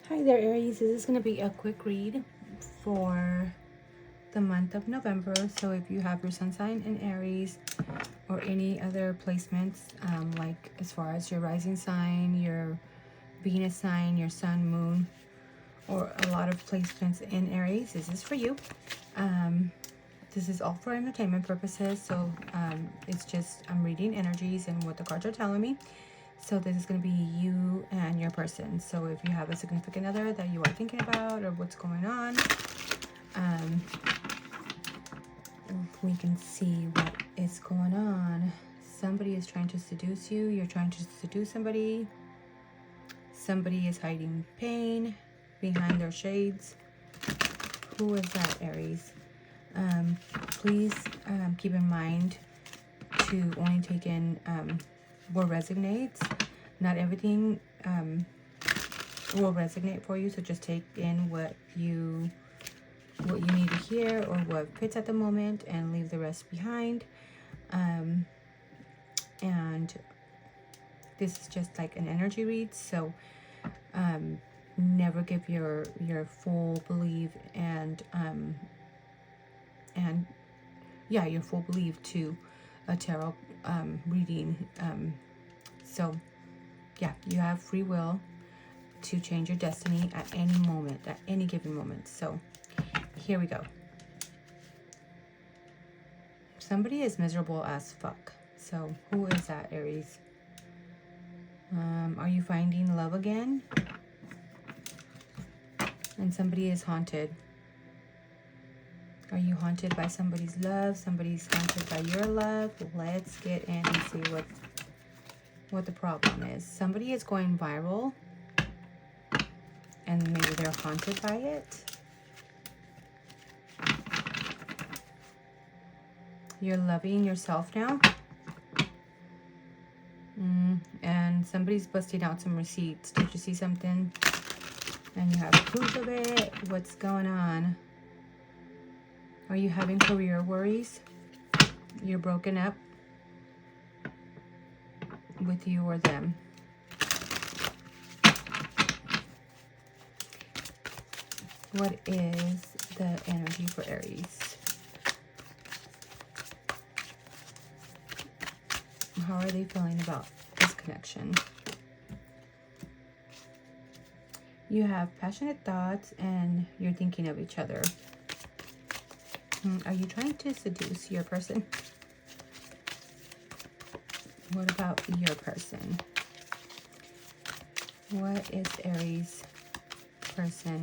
Hi there, Aries. This is going to be a quick read for the month of November. So if you have your sun sign in Aries or any other placements, like as far as your rising sign, your Venus sign, your sun, moon, or a lot of placements in Aries, this is for you. This is all for entertainment purposes. So it's just, I'm reading energies and what the cards are telling me. So this is going to be you and your person. So if you have a significant other that you are thinking about or what's going on, we can see what is going on. Somebody is trying to seduce you. You're trying to seduce somebody. Somebody is hiding pain behind their shades. Who is that, Aries? Please keep in mind to only take in what resonates. Not everything will resonate for you, so just take in what you need to hear or what fits at the moment and leave the rest behind. And this is just like an energy read, so never give your full belief and yeah, your full belief to a tarot reading. So yeah, you have free will to change your destiny at any moment, at any given moment. So here we go. Somebody is miserable as fuck. So who is that, Aries? Are you finding love again? And somebody is haunted. Are you haunted by somebody's love? Somebody's haunted by your love? Let's get in and see what the problem is. Somebody is going viral and maybe they're haunted by it. You're loving yourself now. And somebody's busting out some receipts. Did you see something? And you have proof of it. What's going on? Are you having career worries? You're broken up with you or them. What is the energy for Aries? How are they feeling about this connection? You have passionate thoughts and you're thinking of each other. Are you trying to seduce your person? What about your person? What is Aries person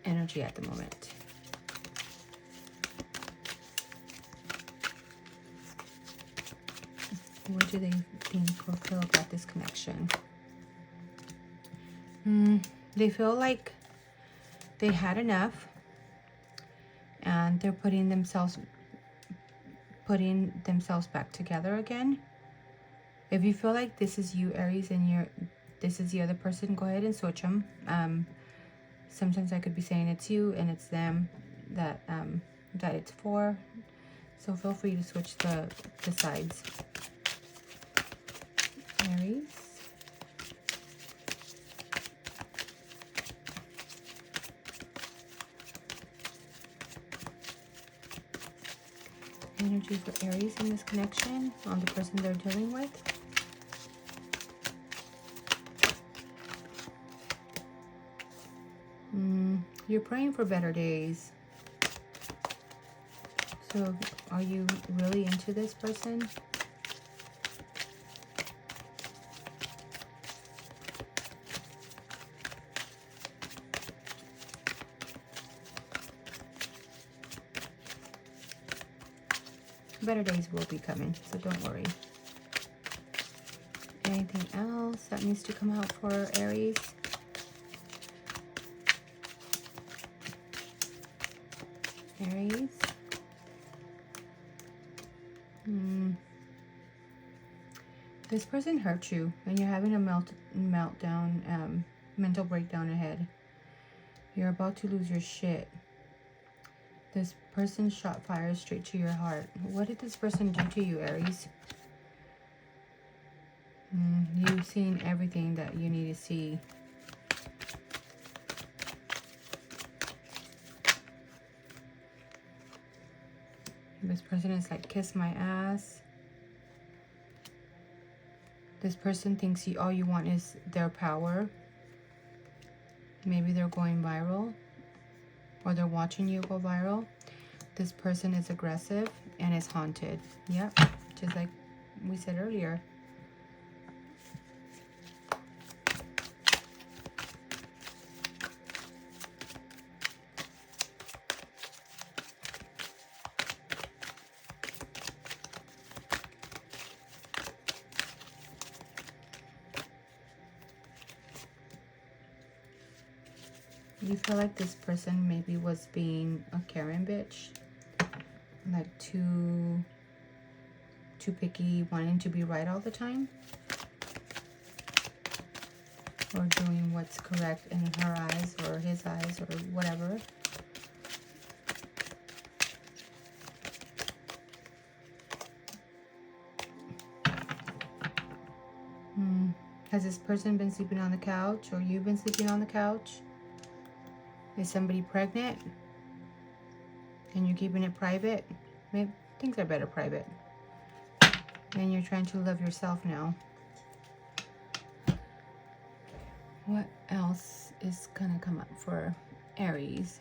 energy at the moment? What do they think or feel about this connection? They feel like they had enough and they're putting themselves back together again. If you feel like this is you, Aries, and this is the other person, go ahead and switch them. Sometimes I could be saying it's you and it's them that it's for. So feel free to switch the sides. Aries. Energy for Aries in this connection on the person they're dealing with. You're praying for better days. So are you really into this person? Better days will be coming, so don't worry. Anything else that needs to come out for Aries? Aries. This person hurt you and you're having a meltdown, mental breakdown ahead. You're about to lose your shit. This person shot fire straight to your heart. What did this person do to you, Aries? You've seen everything that you need to see. This person is like, kiss my ass. This person thinks all you want is their power. Maybe they're going viral, or they're watching you go viral. This person is aggressive and is haunted. Yep, just like we said earlier. You feel like this person maybe was being a Karen bitch, like too picky, wanting to be right all the time, or doing what's correct in her eyes or his eyes or whatever. Has this person been sleeping on the couch, or you've been sleeping on the couch? Is somebody pregnant and you're keeping it private? Maybe things are better private. And you're trying to love yourself now. What else is gonna come up for Aries?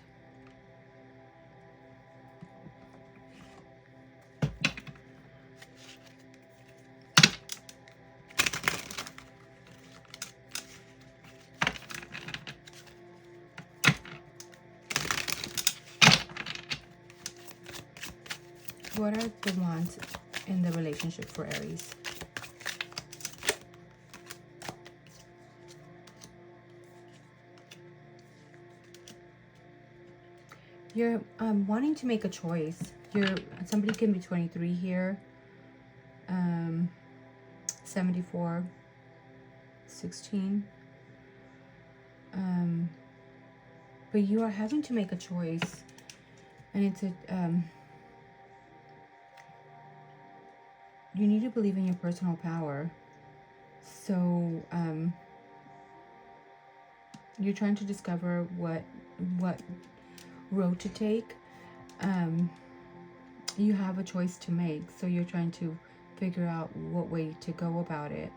What are the wants in the relationship for Aries? You're wanting to make a choice. Somebody can be 23 here, 74, 16. But you are having to make a choice, and it's a you need to believe in your personal power. So you're trying to discover what road to take. You have a choice to make, so you're trying to figure out what way to go about it.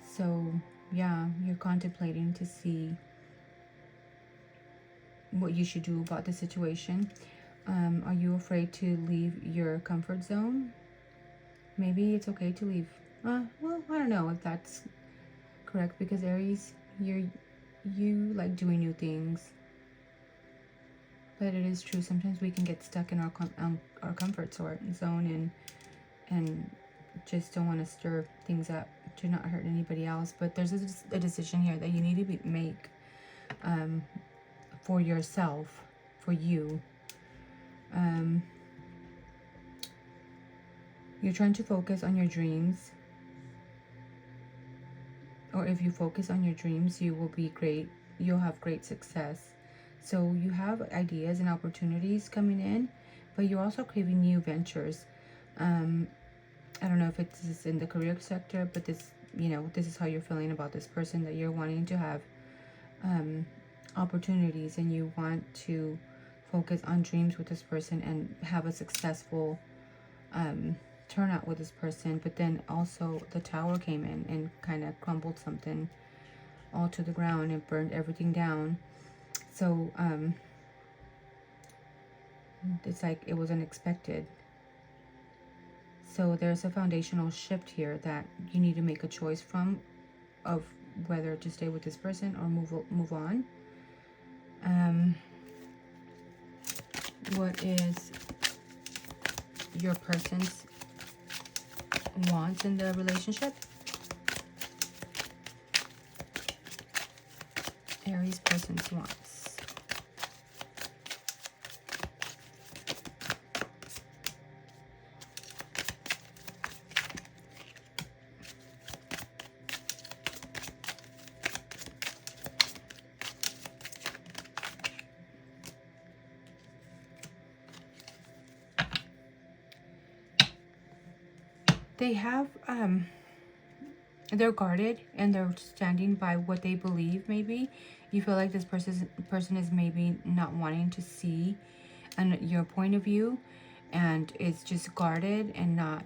So yeah, you're contemplating to see what you should do about the situation. Are you afraid to leave your comfort zone? Maybe it's okay to leave. Well, I don't know if that's correct, because Aries, you like doing new things. But it is true, sometimes we can get stuck in our comfort zone and just don't want to stir things up to not hurt anybody else. But there's a decision here that you need to make for yourself, for you. You're trying to focus on your dreams. Or if you focus on your dreams, you will be great. You'll have great success. So you have ideas and opportunities coming in, but you're also craving new ventures. I don't know if it's in the career sector, but this is how you're feeling about this person, that you're wanting to have opportunities, and you want to focus on dreams with this person and have a successful turnout with this person. But then also the Tower came in and kind of crumbled something all to the ground and burned everything down. So it's like it was unexpected. So there's a foundational shift here that you need to make a choice from, of whether to stay with this person or move on. What is your person's wants in the relationship? Aries person's wants. They have they're guarded and they're standing by what they believe. Maybe you feel like this person is maybe not wanting to see your point of view, and it's just guarded and not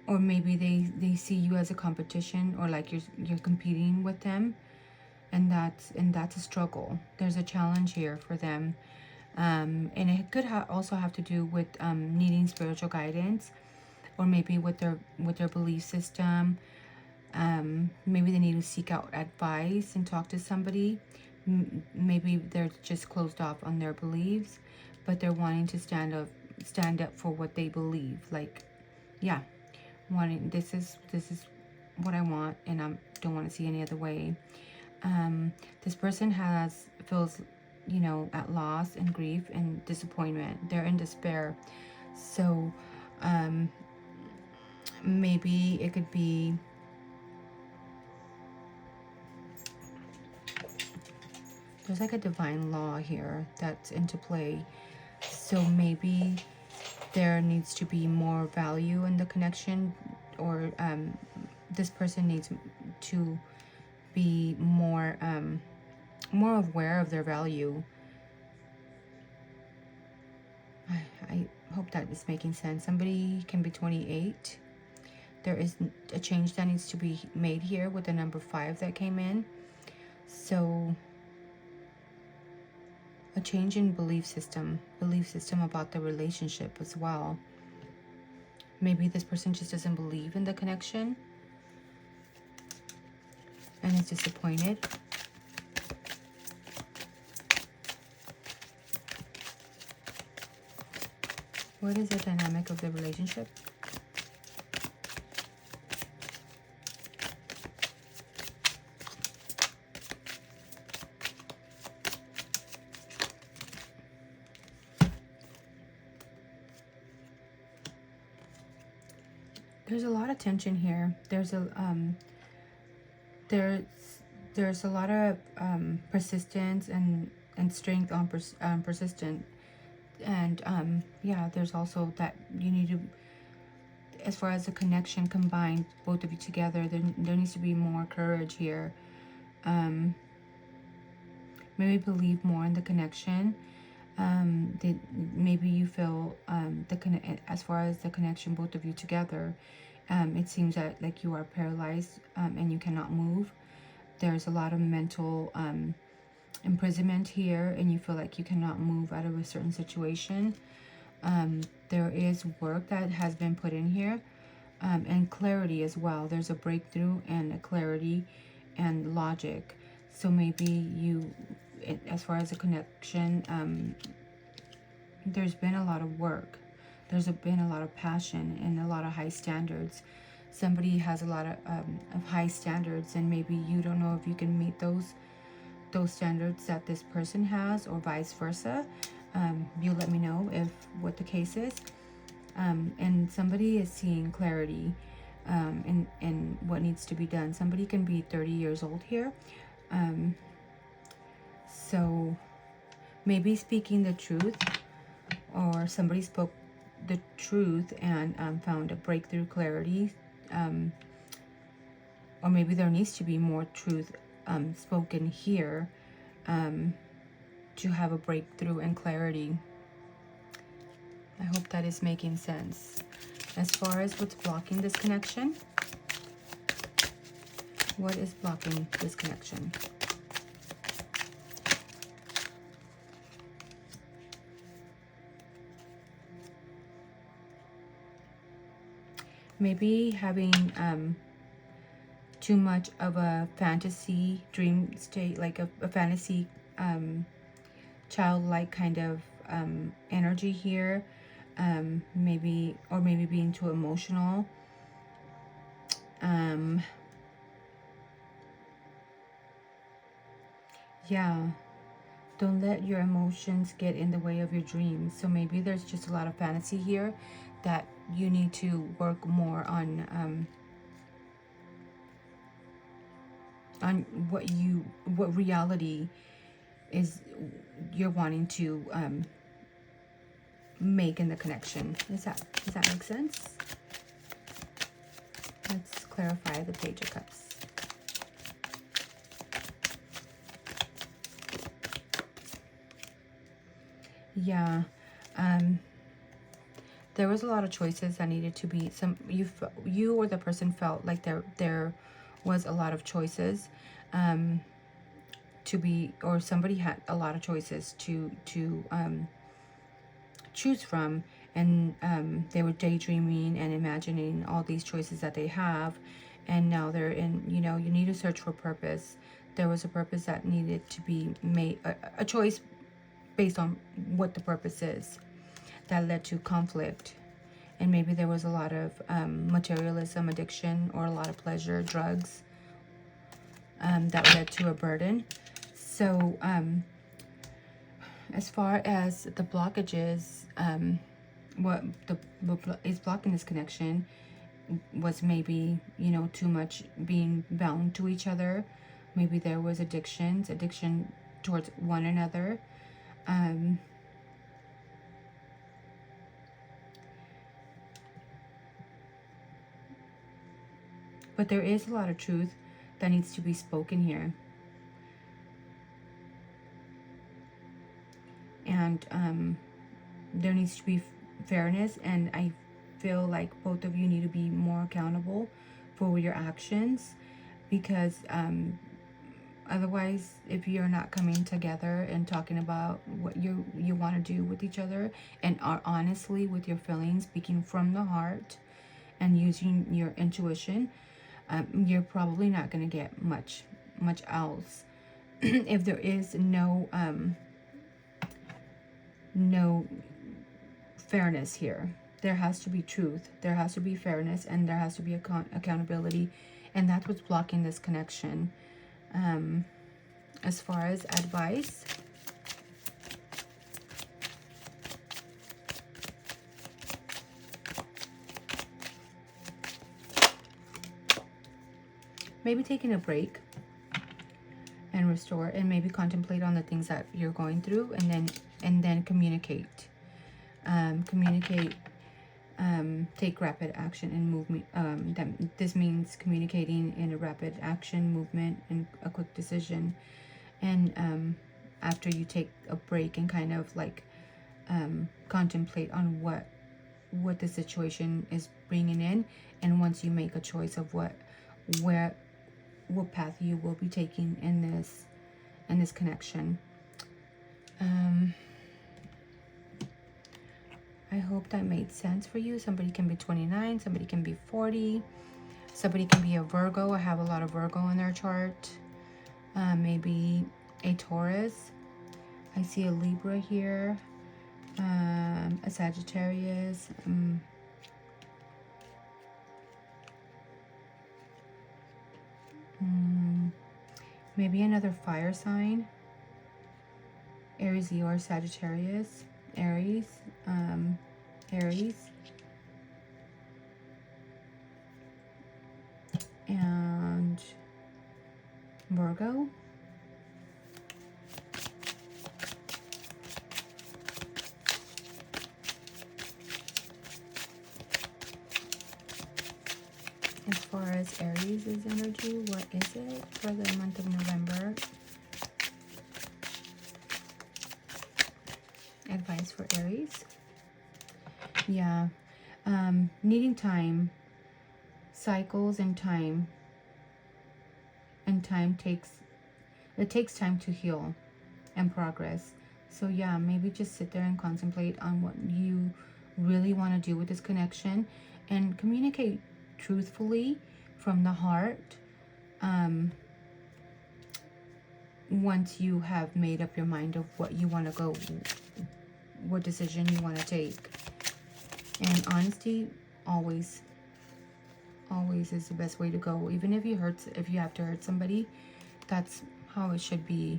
or maybe they see you as a competition, or like you're competing with them, and that's a struggle. There's a challenge here for them, and it could also have to do with needing spiritual guidance, or maybe with their belief system. Maybe they need to seek out advice and talk to somebody. Maybe they're just closed off on their beliefs, but they're wanting to stand up for what they believe. Like, yeah, wanting this is what I want, and I don't want to see any other way. This person feels, you know, at loss and grief and disappointment. They're in despair. So maybe it could be there's like a divine law here that's into play. So maybe there needs to be more value in the connection, or this person needs to be more aware of their value. I hope that is making sense. Somebody can be 28. There is a change that needs to be made here with the number 5 that came in. So a change in belief system about the relationship as well. Maybe this person just doesn't believe in the connection and is disappointed. What is the dynamic of the relationship? There's a lot of tension here. There's a lot of persistence and strength on persistent, and yeah, there's also that you need to, as far as the connection combined, both of you together, there needs to be more courage here. Maybe believe more in the connection. Maybe you feel as far as the connection, both of you together, it seems that like you are paralyzed and you cannot move. There's a lot of mental imprisonment here, and you feel like you cannot move out of a certain situation. There is work that has been put in here, and clarity as well. There's a breakthrough and a clarity and logic. So maybe as far as a connection, there's been a lot of work. There's been a lot of passion and a lot of high standards. Somebody has a lot of high standards, and maybe you don't know if you can meet those standards that this person has, or vice versa. You let me know what the case is. And somebody is seeing clarity in what needs to be done. Somebody can be 30 years old here. So maybe speaking the truth, or somebody spoke the truth and found a breakthrough, clarity, or maybe there needs to be more truth spoken here to have a breakthrough and clarity. I hope that is making sense. As far as what's blocking this connection, what is blocking this connection? Maybe having too much of a fantasy dream state, like a fantasy childlike kind of energy here. Maybe being too emotional. Yeah, don't let your emotions get in the way of your dreams. So maybe there's just a lot of fantasy here that you need to work more on what reality is you're wanting to make in the connection. Does that make sense? Let's clarify the Page of Cups. Yeah, there was a lot of choices that needed to be, you or the person felt like there was a lot of choices to be, or somebody had a lot of choices to choose from, and they were daydreaming and imagining all these choices that they have, and now they're in, you know, you need to search for purpose. There was a purpose that needed to be made, a choice based on what the purpose is, that led to conflict. And maybe there was a lot of materialism, addiction, or a lot of pleasure, drugs, that led to a burden. So as far as the blockages, what is blocking this connection was maybe, you know, too much being bound to each other. Maybe there was addiction towards one another. But there is a lot of truth that needs to be spoken here. And there needs to be fairness, and I feel like both of you need to be more accountable for your actions, because otherwise, if you're not coming together and talking about what you want to do with each other, and are honestly with your feelings, speaking from the heart and using your intuition, you're probably not going to get much else. If there is no fairness here, there has to be truth, there has to be fairness, and there has to be accountability, and that's what's blocking this connection. As far as advice, maybe taking a break and restore, and maybe contemplate on the things that you're going through, and then communicate. Take rapid action and movement. This means communicating in a rapid action, movement, and a quick decision. And after you take a break and kind of like contemplate on what the situation is bringing in, and once you make a choice of what path you will be taking in this connection. I hope that made sense for you. Somebody can be 29, somebody can be 40, somebody can be a Virgo. I have a lot of Virgo in their chart. Maybe a Taurus. I see a Libra here, a Sagittarius, maybe another fire sign, Aries or Sagittarius, Aries, and Virgo. As far as Aries' energy, what is it for the month of November? Advice for Aries. Yeah. Needing time. Cycles and time. And it takes time to heal and progress. So yeah, maybe just sit there and contemplate on what you really want to do with this connection, and communicate truthfully from the heart. Once you have made up your mind of what you want to go, what decision you want to take. And honesty always is the best way to go. Even if you have to hurt somebody, that's how it should be.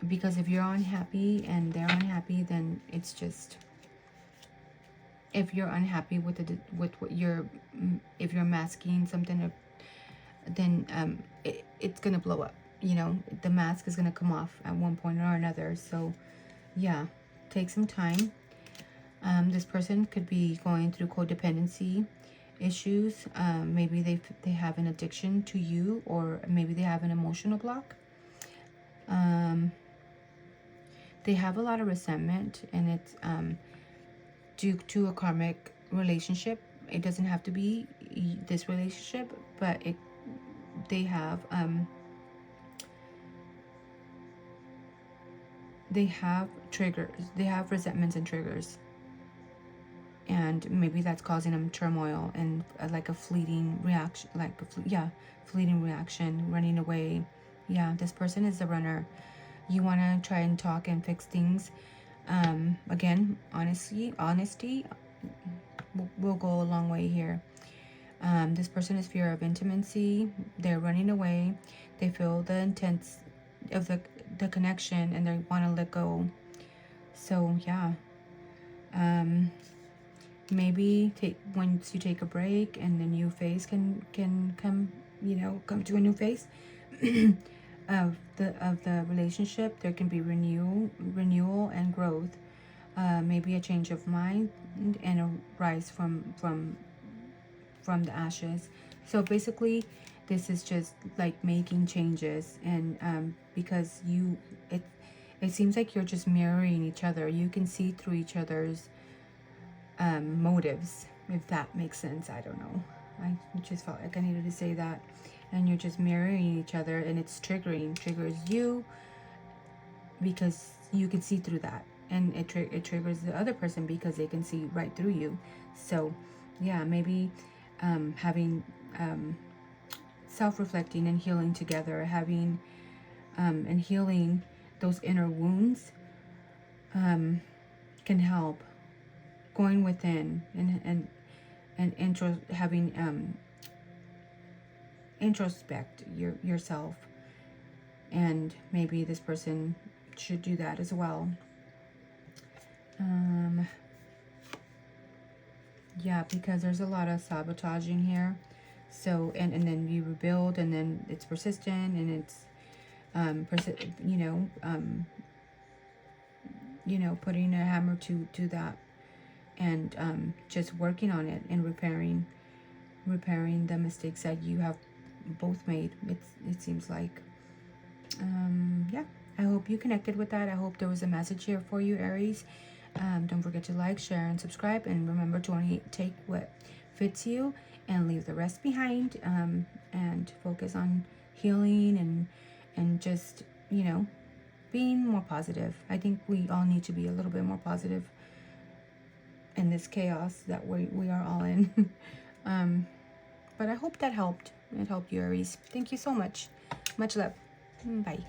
Because if you're unhappy and they're unhappy, then it's just, if you're unhappy with if you're masking something, then it's gonna blow up. You know, the mask is gonna come off at one point or another. So yeah, take some time. This person could be going through codependency, issues. Maybe they have an addiction to you, or maybe they have an emotional block. They have a lot of resentment, and it's due to a karmic relationship. It doesn't have to be this relationship, but they have triggers. They have resentments and triggers, and maybe that's causing them turmoil and like a fleeting reaction, fleeting reaction, running away. Yeah, this person is the runner. You want to try and talk and fix things. Again, honesty will go a long way here. This person is fear of intimacy. They're running away. They feel the intense of the connection, and they want to let go. So yeah, maybe once you take a break and the new phase can come, come to a new phase of the relationship. There can be renewal and growth. Maybe a change of mind and a rise from the ashes. So basically, this is just like making changes, and because it seems like you're just mirroring each other. You can see through each other's motives, if that makes sense. I don't know. I just felt like I needed to say that. And you're just mirroring each other, and it's triggers you because you can see through that, and it triggers the other person because they can see right through you. So yeah, maybe having self-reflecting and healing together, having and healing those inner wounds can help. Going within and having introspect yourself, and maybe this person should do that as well. Yeah, because there's a lot of sabotaging here. So and then you rebuild, and then it's persistent, and it's putting a hammer to that, and just working on it and repairing the mistakes that you have both made. It seems like. Yeah, I hope you connected with that. I hope there was a message here for you, Aries. Don't forget to like, share, and subscribe, and remember to only take what fits you and leave the rest behind, and focus on healing and just being more positive. I think we all need to be a little bit more positive in this chaos that we are all in. But I hope that helped. It helped you, Aries. Thank you so much. Much love. Bye.